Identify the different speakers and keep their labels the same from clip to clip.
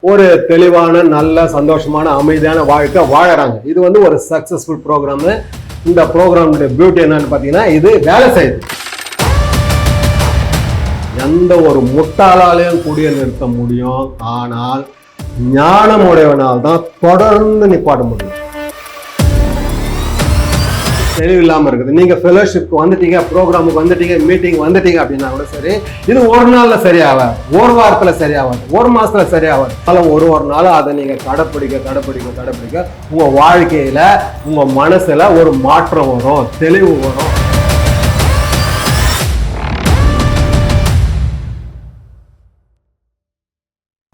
Speaker 1: ஒரு தெளிவான நல்ல சந்தோஷமான அமைதியான வாழ்க்கை வாழறாங்க. இது வந்து ஒரு சக்சஸ்ஃபுல் ப்ரோக்ராம். இந்த ப்ரோக்ராமுடைய பியூட்டி என்னன்னு பார்த்தீங்கன்னா, இது வேலை செய்யுது. எந்த ஒரு முட்டாளாலையும் கூடிய நிறுத்த முடியும், ஆனால் ஞானமுடையவனால் தான் தொடர்ந்து நிப்பாட்ட முடியும். தெளிவு இல்லாமல் இருக்குது. நீங்க ஃபெலோஷிப்க்கு வந்துட்டீங்க, ப்ரோக்ராமுக்கு வந்துட்டீங்க, மீட்டிங் வந்துட்டீங்க அப்படின்னா கூட சரி, இது ஒரு நாள்ல சரியாகாது, ஒரு வாரத்துல சரியாகாது, ஒரு மாசத்துல சரியாகாது. ஒரு நாள் அதை நீங்க கடைப்பிடிக்க உங்க வாழ்க்கையில உங்க மனசுல ஒரு மாற்றம் வரும், தெளிவு வரும்.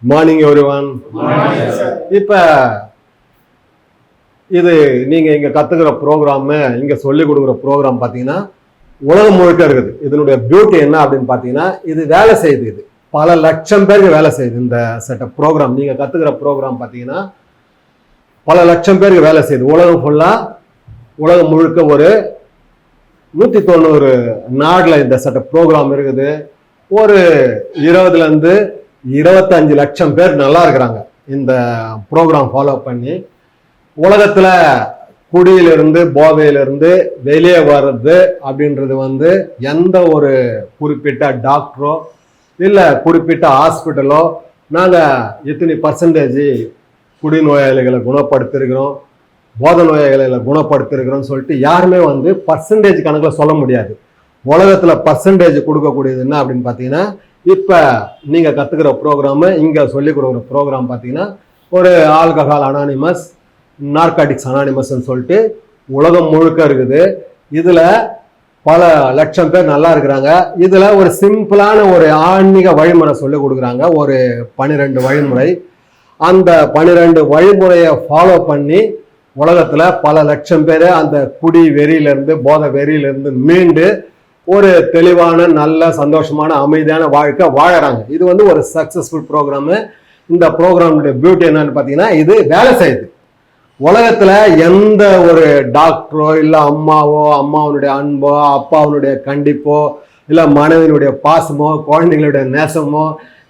Speaker 1: Morning everyone. இப்ப இது நீங்க இங்க கத்துக்கிற ப்ரோக்ராம், இங்க சொல்லி கொடுக்குற ப்ரோக்ராம் பாத்தீங்கன்னா உலகம் முழுக்க இருக்குது. இதனுடைய பியூட்டி என்ன அப்படின்னு பாத்தீங்கன்னா, இது வேலை செய்யுது. இது பல லட்சம் பேருக்கு வேலை செய்யுது. இந்த செட்டப் ப்ரோக்ராம், நீங்க கத்துக்கிற ப்ரோக்ராம் பாத்தீங்கன்னா பல லட்சம் பேருக்கு வேலை செய்யுது. உலகம் ஃபுல்லா, உலகம் முழுக்க ஒரு 190 நாடுல இந்த செட்டப் ப்ரோக்ராம் இருக்குது. ஒரு 20 இருந்து 25 லட்சம் பேர் நல்லா இருக்கிறாங்க இந்த ப்ரோக்ராம் ஃபாலோ பண்ணி. உலகத்துல குடியிலிருந்து போதையிலிருந்து வெளியே வர்றது அப்படின்றது வந்து எந்த ஒரு குறிப்பிட்ட டாக்டரோ இல்ல குறிப்பிட்ட ஹாஸ்பிட்டலோ நாங்க இத்தனை பர்சன்டேஜ் குடி நோயாளிகளை குணப்படுத்திருக்கிறோம், போதை நோயாளிகளை குணப்படுத்திருக்கிறோம் சொல்லிட்டு யாருமே வந்து பர்சன்டேஜ் கணக்கில் சொல்ல முடியாது. உலகத்துல பர்சன்டேஜ் கொடுக்கக்கூடியது என்ன அப்படின்னு பாத்தீங்கன்னா, இப்ப நீங்க கத்துக்கிற ப்ரோக்ராம், இங்க சொல்லி கொடுக்குற ப்ரோக்ராம் பாத்தீங்கன்னா ஒரு ஆல்கஹால் அனானிமஸ், நார்காட்டிக்ஸ் அனானிமஸ் சொல்லிட்டு உலகம் முழுக்க இருக்குது. இதுல பல லட்சம் பேர் நல்லா இருக்கிறாங்க. இதுல ஒரு சிம்பிளான ஒரு ஆன்மீக வழிமுறை சொல்லி கொடுக்குறாங்க, ஒரு 12 வழிமுறை. அந்த 12 வழிமுறையை ஃபாலோ பண்ணி உலகத்துல பல லட்சம் பேர் அந்த குடி வெறியிலிருந்து போதை வெறியிலிருந்து மீண்டு ஒரு தெளிவான நல்ல சந்தோஷமான அமைதியான வாழ்க்கை வாழறாங்க. இது வந்து ஒரு சக்சஸ்ஃபுல் ப்ரோக்ராம். இந்த ப்ரோக்ராமுடைய பியூட்டி என்னன்னு பாத்தீங்கன்னா, இது வேலை செய்யுது. உலகத்துல எந்த ஒரு டாக்டரோ இல்ல அம்மாவோ, அம்மாவனுடைய அன்போ, அப்பாவனுடைய கண்டிப்போ, இல்ல மனைவியினுடைய பாசமோ, குழந்தைங்களுடைய நேசமோ,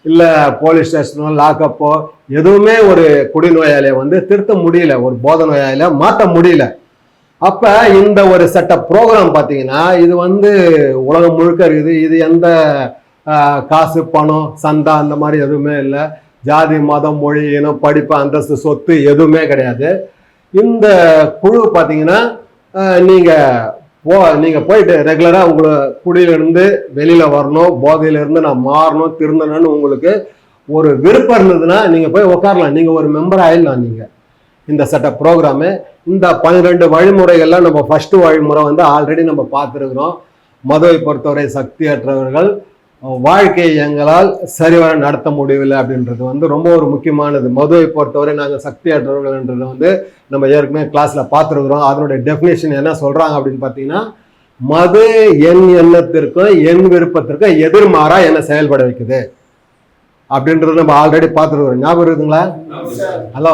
Speaker 1: இல்ல போலீஸ் ஸ்டேஷனோ லாக்கப்போ எதுவுமே ஒரு குடிநோயாளியை வந்து திருத்த முடியல, ஒரு போதை நோயாளிய மாற்ற முடியல. அப்ப இந்த ஒரு செட்டப் ப்ரோக்ராம் பாத்தீங்கன்னா, இது வந்து உலகம் முழுக்க இருக்குது. இது எந்த காசு பணம் சந்தா அந்த மாதிரி எதுவுமே இல்லை. ஜாதி மதம் மொழி இனம் படிப்பு அந்தஸ்து சொத்து எதுவுமே கிடையாது. இந்த குழு பாத்தீங்கன்னா, நீங்க போயிட்டு ரெகுலரா உங்களை குடியிலிருந்து வெளியில வரணும், போதையிலிருந்து நான் மாறணும், திருந்தணும்னு உங்களுக்கு ஒரு விருப்பம் இருந்ததுன்னா நீங்க போய் உட்காரலாம், நீங்க ஒரு மெம்பர் ஆயிடலாம். நீங்க இந்த செட்டப் ப்ரோக்ராமு, இந்த 12 வழிமுறைகள்லாம் நம்ம ஃபர்ஸ்ட் வழிமுறை வந்து ஆல்ரெடி நம்ம பார்த்துருக்கிறோம். மதுவை பொறுத்தவரை சக்தியற்றவர்கள் வாழ்க்கையை எங்களால் சரிவர நடத்த முடியவில்லை அப்படின்றது வந்து ரொம்ப ஒரு முக்கியமானது. மதுவை பொறுத்தவரை நாங்கள் சக்தியற்றவர்கள்ன்றது வந்து நம்ம ஏற்கனவே கிளாஸ்ல பார்த்துருக்குறோம். அதனுடைய டெஃபினேஷன் என்ன சொல்றாங்க அப்படின்னு பார்த்தீங்கன்னா, மது என் எண்ணத்திற்கும் என் விருப்பத்திற்கும் எதிர்மாறா என்ன செயல்பட வைக்குது அப்படின்றது நம்ம ஆல்ரெடி பார்த்துருக்கோம். ஞாபகம் இருக்குங்களா? ஹலோ,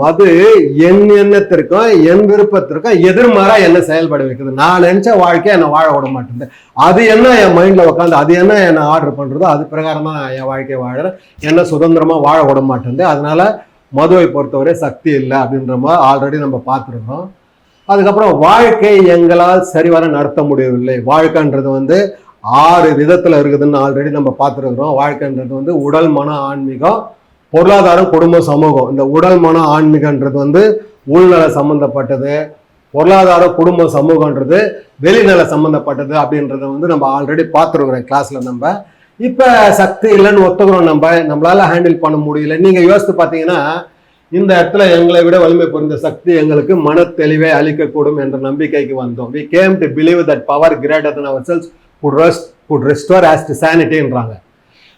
Speaker 1: மது என் எண்ணத்திற்கும் என் விருப்பத்திற்கும் எதிர்மாறா என்ன செயல்பட வைக்குது. நான் நினைச்ச வாழ்க்கையை என்னை வாழ விட மாட்டேன். அது என்ன என் மைண்ட்ல உட்காந்து அது என்ன என்னை ஆர்டர் பண்றதோ அது பிரகாரமா என் வாழ்க்கையை வாழறேன், என்ன சுதந்திரமா வாழ விட மாட்டேன். அதனால மதுவை பொறுத்தவரை சக்தி இல்லை அப்படின்ற மாதிரி ஆல்ரெடி நம்ம பார்த்துருக்கோம். அதுக்கப்புறம் வாழ்க்கை எங்களால் சரிவர நடத்த முடியவில்லை. வாழ்க்கைன்றது வந்து 6 விதத்துல இருக்குதுன்னு ஆல்ரெடி நம்ம பார்த்துருக்கிறோம். வாழ்க்கைன்றது வந்து உடல் மன ஆன்மீகம் பொருளாதாரம் குடும்ப சமூகம். இந்த உடல் மன ஆன்மீகன்றது வந்து உள்நல சம்பந்தப்பட்டது, பொருளாதாரம் குடும்ப சமூகன்றது வெளிநல சம்பந்தப்பட்டது அப்படின்றத வந்து நம்ம ஆல்ரெடி பார்த்துருக்குறோம் கிளாஸ்ல. நம்ம இப்ப சக்தி இல்லைன்னு ஒத்துக்கிறோம், நம்மளால ஹேண்டில் பண்ண முடியல. நீங்க யோசித்து பார்த்தீங்கன்னா, இந்த இடத்துல எங்களை விட வலிமை புரிந்த சக்தி எங்களுக்கு மன தெளிவை அளிக்கக்கூடும் என்ற நம்பிக்கைக்கு வந்தோம். We came to believe that power greater than ourselves could restore as to sanityன்றாங்க.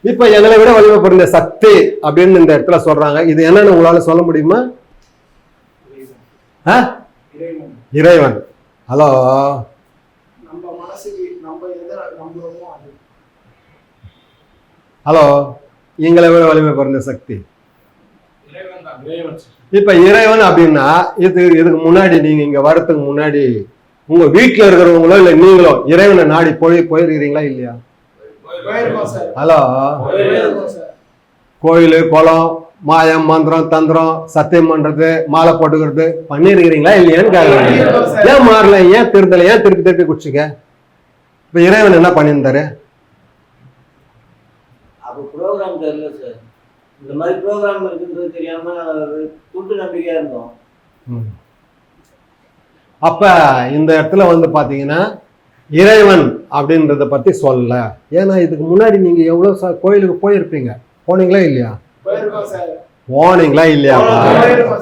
Speaker 1: இப்ப எங்களை விட வலிமை புரிந்த சக்தி அப்படின்னு இந்த இடத்துல சொல்றாங்க. இது என்னன்னு உங்களால சொல்ல முடியுமா? இறைவன். ஹலோ, ஹலோ, எங்களை விட வலிமை புரிந்த சக்தி இப்ப இறைவன் அப்படின்னா, இதுக்கு முன்னாடி நீங்க இங்க வரத்துக்கு முன்னாடி உங்க வீட்டுல இருக்கிறவங்களோ இல்ல நீங்களோ இறைவனை நாடி போயிருக்கிறீங்களா இல்லையா? ஹலோ, கோயில் குளம் மாயம் மந்திரம் தந்திரம் சத்தியம் பண்றது மாலை போட்டுக்கிறது பண்ணிருக்கிறீங்களா இல்லையான்னு கேட்கறீங்க. ஏன் மாறல, ஏன் திருந்தல, ஏன் திருப்பி திருப்பி குடிச்சிக்க? இப்ப இறைவன் என்ன பண்ணியிருந்தாரு?
Speaker 2: அப்போ ப்ரோக்ராம் தெரியல சார், இந்த மாதிரி ப்ரோக்ராம் இருக்குன்றது தெரியாம துண்டு நம்பிக்கையா இருந்தோம்.
Speaker 1: அப்ப இந்த இடத்துல வந்து பாத்தீங்கன்னா இறைவன் அப்படின்றத பத்தி சொல்லல. ஏன்னா இதுக்கு முன்னாடி நீங்க எவ்வளவு கோயிலுக்கு போயிருப்பீங்க, போனீங்களா இல்லையா? போனீங்களா இல்லையா?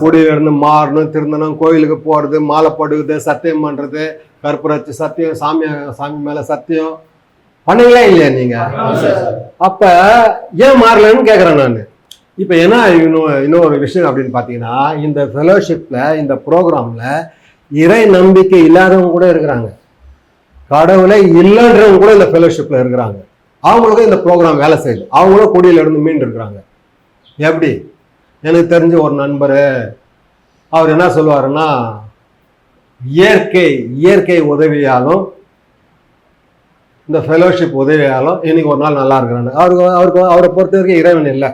Speaker 1: குடியில இருந்து மாறணும், திருந்தணும், கோயிலுக்கு போறது, மாலை போடுறது, சத்தியம் பண்றது, கற்பூரச்சு சத்தியம், சாமி மேல சத்தியம் பண்ணீங்களா இல்லையா நீங்க? அப்ப ஏன் மாறலன்னு கேக்குறேன் நான். இப்ப என்ன இன்னொரு விஷயம் அப்படின்னு பாத்தீங்கன்னா, இந்த ஃபெலோஷிப்ல இந்த ப்ரோக்ராம்ல இறை நம்பிக்கை இல்லாதவங்க கூட இருக்கிறாங்க, கடவுளை இல்லைன்றவங்க கூட இந்த ஃபெலோஷிப்ல இருக்கிறாங்க. அவங்களுக்கும் இந்த ப்ரோக்ராம் வேலை செய்யுது, அவங்களும் குடியில இருந்து மீண்டு இருக்கிறாங்க. எப்படி? எனக்கு தெரிஞ்ச ஒரு நண்பர், அவர் என்ன சொல்லுவாருன்னா, இயற்கை உதவியாலும் இந்த ஃபெலோஷிப் உதவியாலும் இன்னைக்கு ஒரு நாள் நல்லா இருக்கிறாங்க. அவரை பொறுத்த வரைக்கும் இறைவன் இல்லை,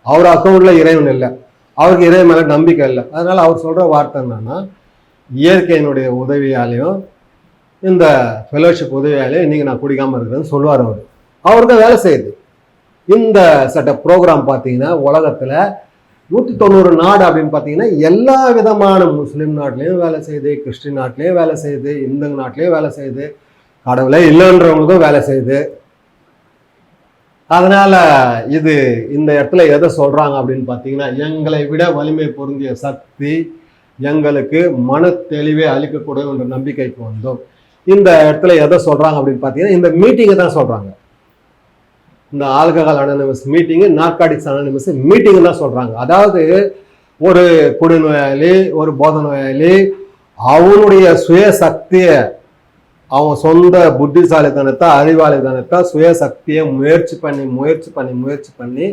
Speaker 1: அவர் அக்கௌண்ட்ல இறைவன் இல்லை, அவருக்கு இறைவன் மேல நம்பிக்கை இல்லை. அதனால அவர் சொல்ற வார்த்தை என்னன்னா, இயற்கையினுடைய உதவியாலையும் இந்த ஃபெலோஷிப் உதவியாலையும் இன்னைக்கு நான் குடிக்காம இருக்கிறேன்னு சொல்லுவார். அவருக்கு வேலை செய்யுது. இந்த சட்ட ப்ரோக்ராம் பார்த்தீங்கன்னா உலகத்துல 190 நாடு அப்படின்னு பார்த்தீங்கன்னா எல்லா விதமான முஸ்லீம் நாட்டிலையும் வேலை செய்யுது, கிறிஸ்டின் நாட்டிலையும் வேலை செய்யுது, இந்து நாட்டிலையும் வேலை செய்யுது, கடவுளே இல்லைன்றவங்களுக்கும் வேலை செய்யுது. அதனால இது இந்த இடத்துல எதை சொல்றாங்க அப்படின்னு பார்த்தீங்கன்னா, எங்களை விட வலிமை பொருந்திய சக்தி எங்களுக்கு மன தெளிவே அளிக்கக்கூடும் என்ற நம்பிக்கைக்கு வந்தோம். இந்த இடத்துல எதை சொல்றாங்க அப்படின்னு பார்த்தீங்கன்னா, இந்த மீட்டிங்கை தான் சொல்றாங்க. இந்த ஆல்கஹால் அனானிமஸ் மீட்டிங்கு, நார்காட்டிக்ஸ் அனானிமஸ் மீட்டிங்கு தான் சொல்றாங்க. அதாவது ஒரு குடிநோயாளி, ஒரு போத நோயாளி அவனுடைய சுய சக்தியை, அவன் சொந்த புத்திசாலித்தனத்தை, அறிவாளித்தனத்தை, சுய சக்தியை முயற்சி பண்ணி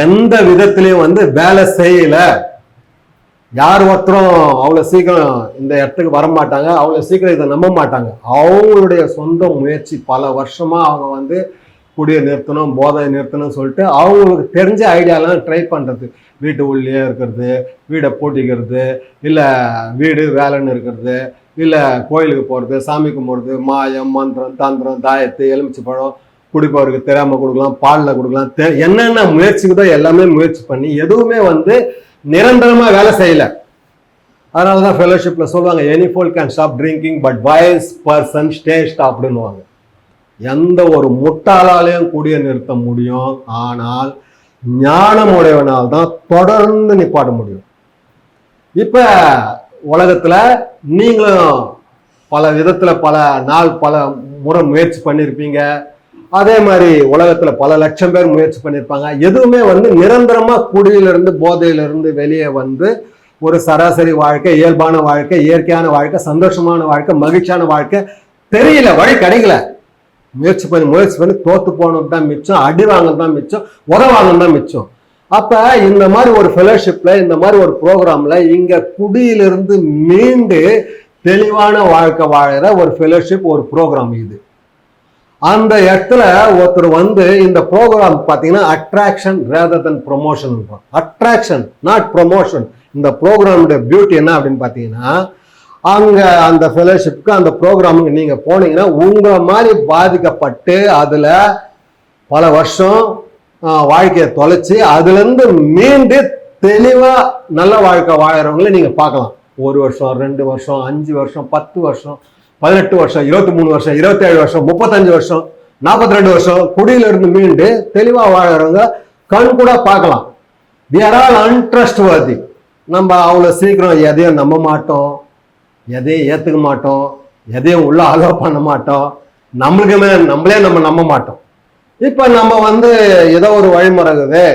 Speaker 1: எந்த விதத்திலையும் வந்து வேலை செய்யல. யார் ஒருத்தரும் அவ்வளோ சீக்கிரம் இந்த இடத்துக்கு வரமாட்டாங்க, அவ்வளோ சீக்கிரம் இதை நம்ப மாட்டாங்க. அவங்களுடைய சொந்த முயற்சி, பல வருஷமா அவங்க வந்து குடியை நிறுத்தணும், போதையை நிறுத்தணும்னு சொல்லிட்டு அவங்களுக்கு தெரிஞ்ச ஐடியாலாம் ட்ரை பண்ணுறது. வீட்டு உள்ளே இருக்கிறது, வீடை பூட்டிக்கிறது, இல்லை வீடு வேலைன்னு இருக்கிறது, இல்லை கோயிலுக்கு போகிறது, சாமி கும்பிடுறது, மாயம் மந்திரம் தந்திரம் தாயத்து எலுமிச்சை பழம் குடிப்பவருக்கு தெரியாமல் கொடுக்கலாம், பாலில் கொடுக்கலாம், என்னென்ன முயற்சிக்குதோ எல்லாமே முயற்சி பண்ணி எதுவுமே வந்து நிரந்தரமாக வேலை செய்யலை. அதனால தான் ஃபெலோஷிப்பில் சொல்லுவாங்க, any fool can stop drinking but wise person stay ஸ்டாப்டுன்னுவாங்க. எந்த ஒரு முட்டாளாலையும் குடியை நிறுத்த முடியும், ஆனால் ஞானம் உடையவனால் தான் தொடர்ந்து நிப்பாட்ட முடியும். இப்ப உலகத்துல நீங்களும் பல விதத்துல பல முறை முயற்சி பண்ணியிருப்பீங்க. அதே மாதிரி உலகத்துல பல லட்சம் பேர் முயற்சி பண்ணியிருப்பாங்க. எதுவுமே வந்து நிரந்தரமா குடியிலிருந்து போதையிலிருந்து வெளியே வந்து ஒரு சராசரி வாழ்க்கை, இயல்பான வாழ்க்கை, இயற்கையான வாழ்க்கை, சந்தோஷமான வாழ்க்கை, மகிழ்ச்சியான வாழ்க்கை தெரியல, வழி கிடைக்கல. முயற்சி பண்ணி தோத்து போனது தான் மிச்சம், அடி வாங்கினது தான் மிச்சம், உதவானது தான் மிச்சம். அப்ப இந்த மாதிரி ஒரு ஃபெலோஷிப்ல, இந்த மாதிரி ஒரு ப்ரோக்ராம்ல இங்க குடியிலிருந்து மீண்டு தெளிவான வாழ்க்கை வாழற ஒரு ஃபெலோஷிப், ஒரு ப்ரோக்ராம் இது. அந்த இடத்துல ஒருத்தர் வந்து இந்த ப்ரோக்ராம் பார்த்தீங்கன்னா attraction rather than promotion. Attraction not promotion. இந்த ப்ரோக்ராமோட பியூட்டி என்ன அப்படின்னு பார்த்தீங்கன்னா, அங்க அந்த ஃபெலோஷிப்புக்கு அந்த ப்ரோக்ராமுக்கு நீங்க போனீங்கன்னா உங்களை மாதிரி பாதிக்கப்பட்டு அதுல பல வருஷம் வாழ்க்கையை தொலைச்சி அதுல இருந்து மீண்டு தெளிவா நல்ல வாழ்க்கை வாழறவங்களை நீங்க பார்க்கலாம். 1 வருஷம், 2 வருஷம், 5 வருஷம், 10 வருஷம், 18 வருஷம், 23 வருஷம், 27 வருஷம், 35 வருஷம், 42 வருஷம் குடியில இருந்து மீண்டு தெளிவா வாழறவங்க கண் கூட பார்க்கலாம். We are all untrustworthy. நம்ம அவ்வளவு சீக்கிரம் எதையும் நம்ப மாட்டோம், எதையும் ஏத்துக்க மாட்டோம், எதையும் உள்ள அலோவ் பண்ண மாட்டோம், நம்மளே நம்ம நம்ப மாட்டோம். இப்ப நம்ம வந்து ஏதோ ஒரு வழிமுறை இருக்குது,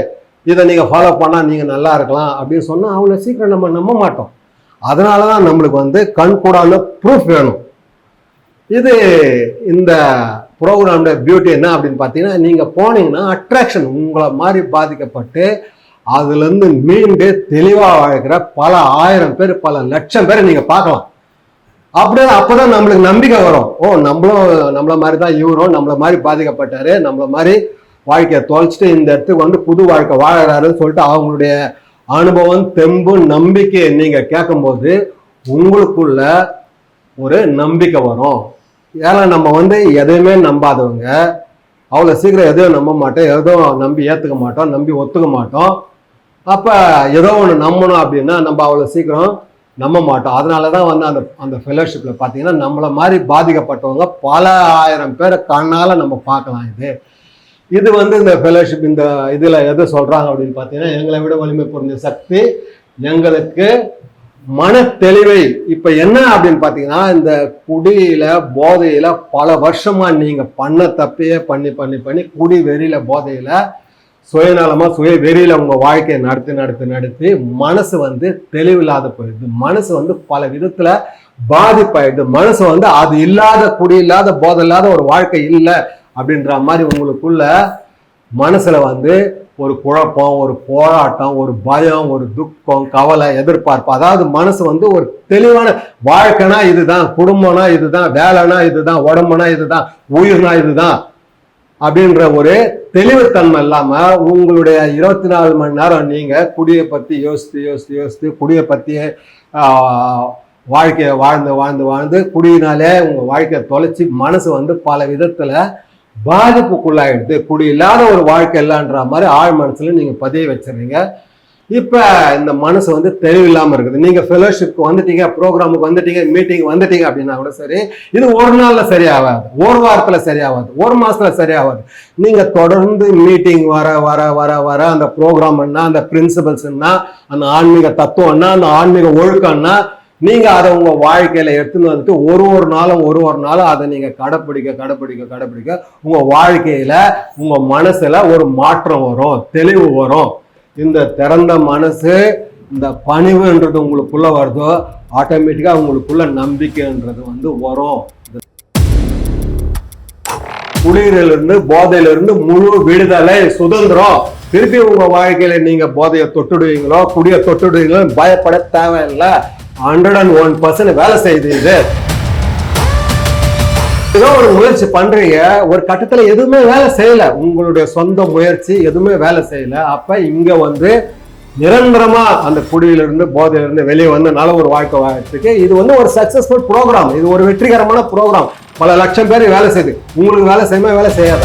Speaker 1: இதை நீங்க ஃபாலோ பண்ணா நீங்க நல்லா இருக்கலாம் அப்படின்னு சொன்னா அவ்வளவு சீக்கிரம் நம்ம நம்ப மாட்டோம். அதனாலதான் நம்மளுக்கு வந்து கண் கூடான ப்ரூஃப் வேணும். இது இந்த ப்ரோக்ராமோட பியூட்டி என்ன அப்படின்னு பார்த்தீங்கன்னா, நீங்க போனீங்கன்னா அட்ராக்ஷன், உங்களை மாதிரி பாதிக்கப்பட்டு அதுல இருந்து மீண்டு தெளிவா வாழ்க்கிற பல 1000 பேர், பல லட்சம் பேரை நீங்க பார்க்கலாம். அப்படியே அப்பதான் நம்மளுக்கு நம்பிக்கை வரும். ஓ, நம்மள மாதிரி தான் இவரும் நம்மள மாதிரி பாதிக்கப்பட்டாரு, நம்மள மாதிரி வாழ்க்கையை தொலைச்சிட்டு இந்த இடத்துக்கு வந்து புது வாழ்க்கை வாழறாருன்னு சொல்லிட்டு அவங்களுடைய அனுபவம், தெம்பு, நம்பிக்கையை நீங்க கேட்கும்போது உங்களுக்குள்ள ஒரு நம்பிக்கை வரும். ஏன்னா நம்ம வந்து எதையுமே நம்பாதவங்க, அவ்வளோ சீக்கிரம் எதையும் நம்ப மாட்டோம், எதுவும் நம்பி ஏற்றுக்க மாட்டோம், நம்பி ஒத்துக்க மாட்டோம். அப்போ ஏதோ ஒன்று நம்பணும் அப்படின்னா நம்ம அவ்வளோ சீக்கிரம் நம்ப மாட்டோம். அதனால தான் வந்து அந்த ஃபெலோஷிப்பில் பார்த்தீங்கன்னா நம்மளை மாதிரி பாதிக்கப்பட்டவங்க பல ஆயிரம் பேரை கண்ணால் நம்ம பார்க்கலாம். இது வந்து இந்த ஃபெலோஷிப் இந்த இதில் எது சொல்கிறாங்க அப்படின்னு பார்த்தீங்கன்னா, எங்களை விட வலிமை பொருந்திய சக்தி எங்களுக்கு மன தெளிவை. இப்போ என்ன அப்படின்னு பார்த்தீங்கன்னா, இந்த குடியில போதையில பல வருஷமா நீங்க பண்ண தப்பையே பண்ணி பண்ணி பண்ணி குடி வெறியில போதையில சுயநலமா சுய வெறியில உங்க வாழ்க்கையை நடத்தி மனசு வந்து தெளிவில்லாத போயிடுது. மனசு வந்து பல விதத்துல பாதிப்பாயிடுது. மனசு வந்து அது இல்லாத குடி இல்லாத போதை இல்லாத ஒரு வாழ்க்கை இல்லை அப்படின்ற மாதிரி உங்களுக்குள்ள மனசுல வந்து ஒரு குழப்பம், ஒரு போராட்டம், ஒரு பயம், ஒரு துக்கம், கவலை, எதிர்பார்ப்பு. அதாவது மனசு வந்து ஒரு தெளிவான வாழ்க்கைனா இதுதான், குடும்பம்னா இதுதான், வேலைனா இதுதான், உடம்புனா இதுதான், உயிர்னா இதுதான் அப்படின்ற ஒரு தெளிவுத்தன்மை இல்லாம உங்களுடைய 24 மணி நேரம் நீங்க குடியை பத்தி யோசித்து குடியை பத்தியே வாழ்க்கையை வாழ்ந்து குடியினாலே உங்க வாழ்க்கையை தொலைச்சி மனசு வந்து பல விதத்துல பாதிப்புக்குள்ளாயிடுது. குடி இல்லாத ஒரு வாழ்க்கை இல்லைன்ற மாதிரி ஆழ் மனசுல நீங்க பதிய வச்சிருந்தீங்க. இப்ப இந்த மனசு வந்து தெளிவில்லாம இருக்குது. நீங்க ஃபெலோஷிப்க்கு வந்துட்டீங்க, ப்ரோக்ராமுக்கு வந்துட்டீங்க, மீட்டிங் வந்துட்டீங்க அப்படின்னா கூட சரி, இது ஒரு நாள்ல சரியாகாது, ஒரு வாரத்துல சரியாகாது, ஒரு மாசத்துல சரியாகாது. நீங்க தொடர்ந்து மீட்டிங் வர வர வர வர அந்த ப்ரோக்ராம்னா, அந்த பிரின்சிபல்ஸ்னா, அந்த ஆன்மீக தத்துவம்னா, அந்த ஆன்மீக ஒழுக்கம்னா நீங்க அதை உங்க வாழ்க்கையில எடுத்துன்னு வந்துட்டு ஒரு நாளும் அதை நீங்க கடைப்பிடிக்க உங்க வாழ்க்கையில உங்க மனசுல ஒரு மாற்றம் வரும், தெளிவு வரும். இந்த திறந்த மனசு, இந்த பணிவுன்றது உங்களுக்குள்ள வருதோ ஆட்டோமேட்டிக்கா உங்களுக்குள்ள நம்பிக்கைன்றது வந்து வரும். குளிரிலிருந்து போதையிலிருந்து முழு விடுதலை, சுதந்திரம். திருப்பி உங்க வாழ்க்கையில நீங்க போதையை தொட்டுடுவீங்களோ குடியை தொட்டுடுவீங்களோ பயப்பட தேவையில்லை. 101% வேலை செய்யுது. ஏதோ ஒரு முயற்சி பண்றீங்க, ஒரு கட்டத்துல எதுவுமே வேலை செய்யல, உங்களுடைய சொந்த முயற்சி எதுவுமே வேலை செய்யல. அப்ப இங்க வந்து நிரந்தரமா அந்த குடியிலிருந்து போதையிலிருந்து வெளியே வந்து நல்ல ஒரு வாழ்க்கை வாழ்றதுக்கு இது வந்து ஒரு சக்சஸ்ஃபுல் ப்ரோக்ராம். இது ஒரு வெற்றிகரமான ப்ரோக்ராம். பல லட்சம் பேர் வேலை செய்யுது. உங்களுக்கு வேலை செய்யாம வேலை செய்யாத